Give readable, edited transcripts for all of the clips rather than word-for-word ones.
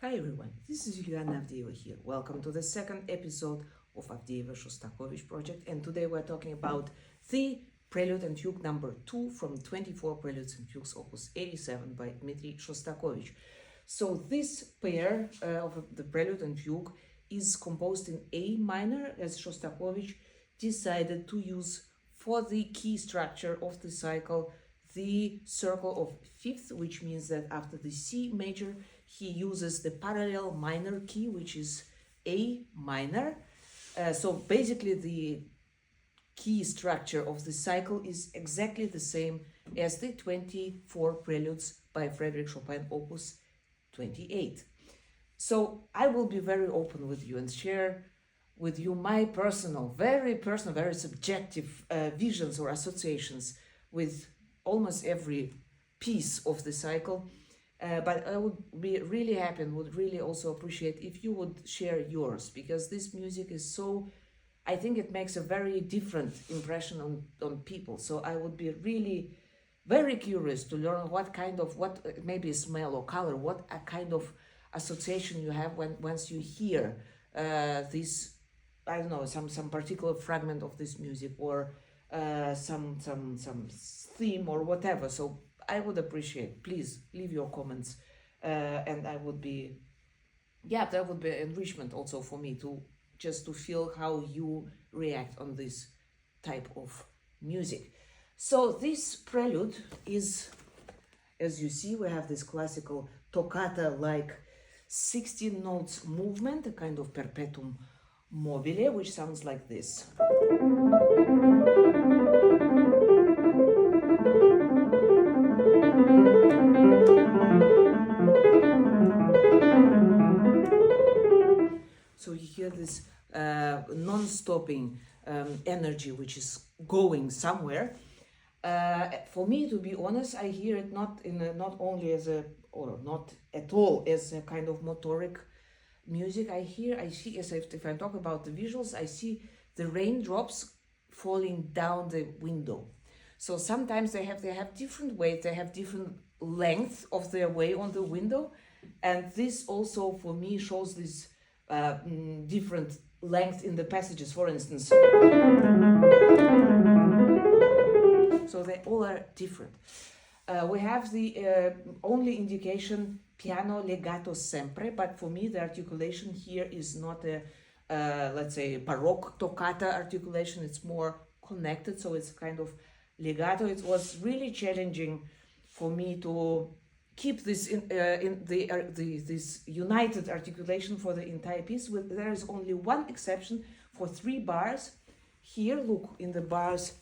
Hi everyone, this is Avdeeva here. Welcome to the second episode of Avdeeva Shostakovich project, and today we're talking about the Prelude and Fugue number 2 from 24 Preludes and Fugues opus 87 by Dmitri Shostakovich. So this pair of the Prelude and Fugue is composed in A minor, as Shostakovich decided to use for the key structure of the cycle the circle of fifth, which means that after the C major he uses the parallel minor key, which is A minor. So basically the key structure of the cycle is exactly the same as the 24 preludes by Frédéric Chopin opus 28. So I will be very open with you and share with you my personal, very subjective visions or associations with almost every piece of the cycle. But I would be really happy and would really also appreciate if you would share yours, because this music is so, I think it makes a very different impression on people. So I would be really very curious to learn what maybe smell or color, what a kind of association you have once you hear this, I don't know, some particular fragment of this music or some theme or whatever. So I would appreciate, please leave your comments, and I would be, that would be enrichment also for me to feel how you react on this type of music. So this prelude is, as you see, we have this classical toccata-like 16 notes movement, a kind of perpetuum mobile, which sounds like this. So you hear this non-stopping energy which is going somewhere. For me, to be honest, I hear it not only as a, or not at all as a kind of motoric music. I see, as if I talk about the visuals, I see the raindrops falling down the window. So sometimes they have different weight, they have different length of their way on the window, and this also for me shows this different length in the passages, for instance. So they all are different. We have the only indication piano legato sempre, but for me the articulation here is not a let's say baroque toccata articulation, it's more connected, so it's kind of legato. It was really challenging for me to keep this this united articulation for the entire piece. There is only one exception for 3 bars. Here, look, in the bars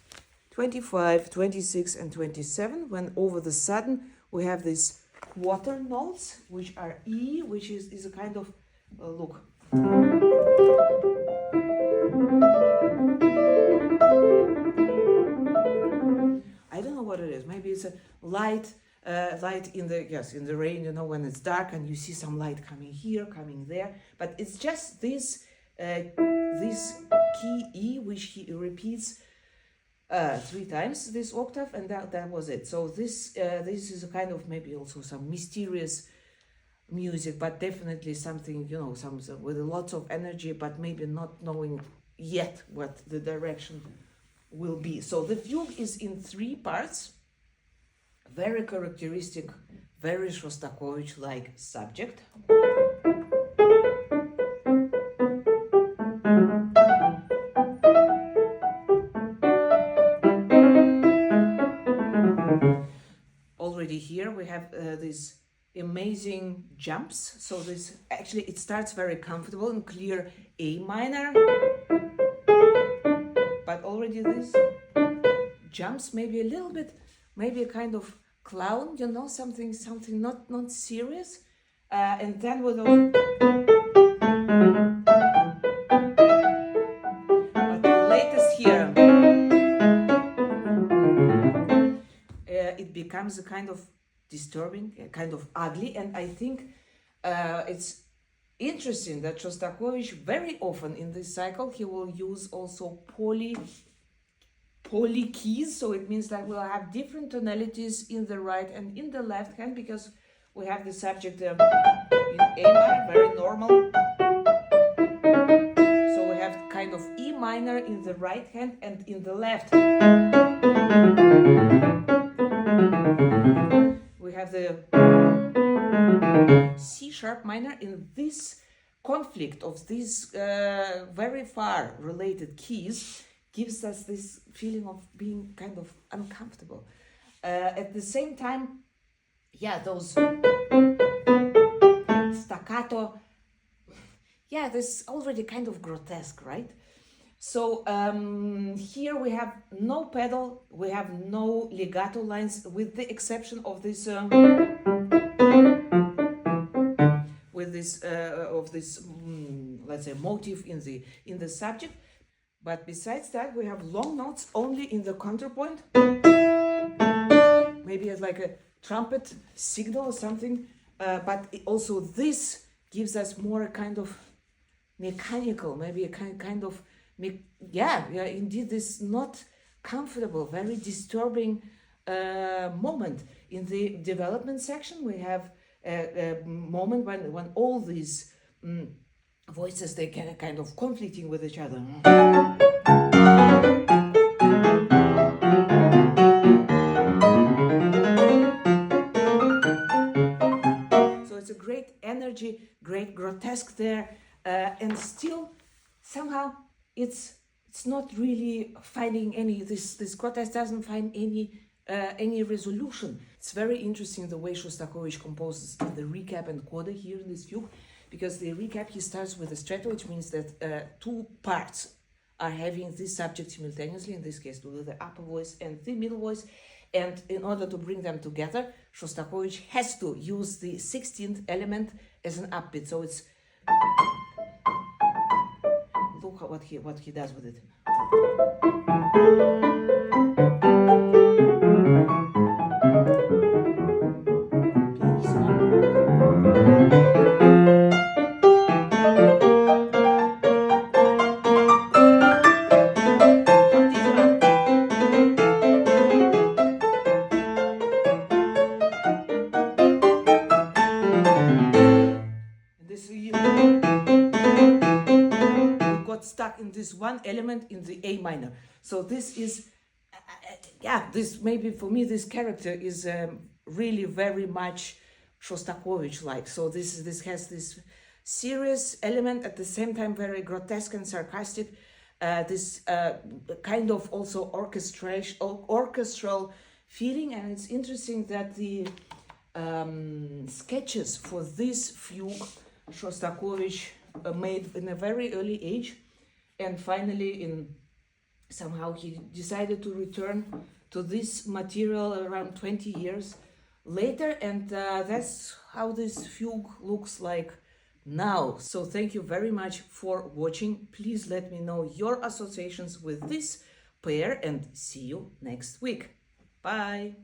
25, 26 and 27, when over the sudden we have these quarter notes, which are E, which is a kind of, look. I don't know what it is. Maybe it's a light in the rain, you know, when it's dark and you see some light coming here, coming there. But it's just this key E, which he repeats 3 times, this octave, and that was it. So this is a kind of maybe also some mysterious music, but definitely something, you know, some with lots of energy, but maybe not knowing yet what the direction will be. So the fugue is in 3 parts. Very characteristic, very Shostakovich-like subject. Already here we have these amazing jumps. So this actually, it starts very comfortable and clear A minor, but already this jumps maybe a little bit, maybe a kind of clown, you know, something not serious, and then with those, but the latest here, it becomes a kind of disturbing, a kind of ugly, and I think it's interesting that Shostakovich very often in this cycle he will use also poly keys, so it means that we'll have different tonalities in the right and in the left hand, because we have the subject in A minor, very normal. So we have kind of E minor in the right hand, and in the left we have the C sharp minor. In this conflict of these very far related keys gives us this feeling of being kind of uncomfortable. At the same time, yeah, those staccato, yeah, this is already kind of grotesque, right? So here we have no pedal, we have no legato lines, with the exception of this let's say motif in the subject. But besides that, we have long notes only in the counterpoint, maybe as like a trumpet signal or something. But also this gives us more kind of mechanical, maybe a kind of indeed, this not comfortable, very disturbing moment. In the development section, we have a moment when all these voices, they kind of conflicting with each other. So it's a great energy, great grotesque there, and still somehow it's not really finding any, this grotesque doesn't find any resolution. It's very interesting the way Shostakovich composes the recap and coda here in this fugue, because the recap, he starts with a stretto, which means that two parts are having this subject simultaneously, in this case the upper voice and the middle voice, and in order to bring them together, Shostakovich has to use the 16th element as an upbeat. So it's, look what he does with it. Stuck in this one element in the A minor. So this is, this maybe for me, this character is really very much Shostakovich-like. So this has this serious element, at the same time very grotesque and sarcastic. This kind of also orchestral feeling, and it's interesting that the sketches for this fugue Shostakovich made in a very early age. And finally, somehow he decided to return to this material around 20 years later, and that's how this fugue looks like now. So thank you very much for watching. Please let me know your associations with this pair, and see you next week. Bye!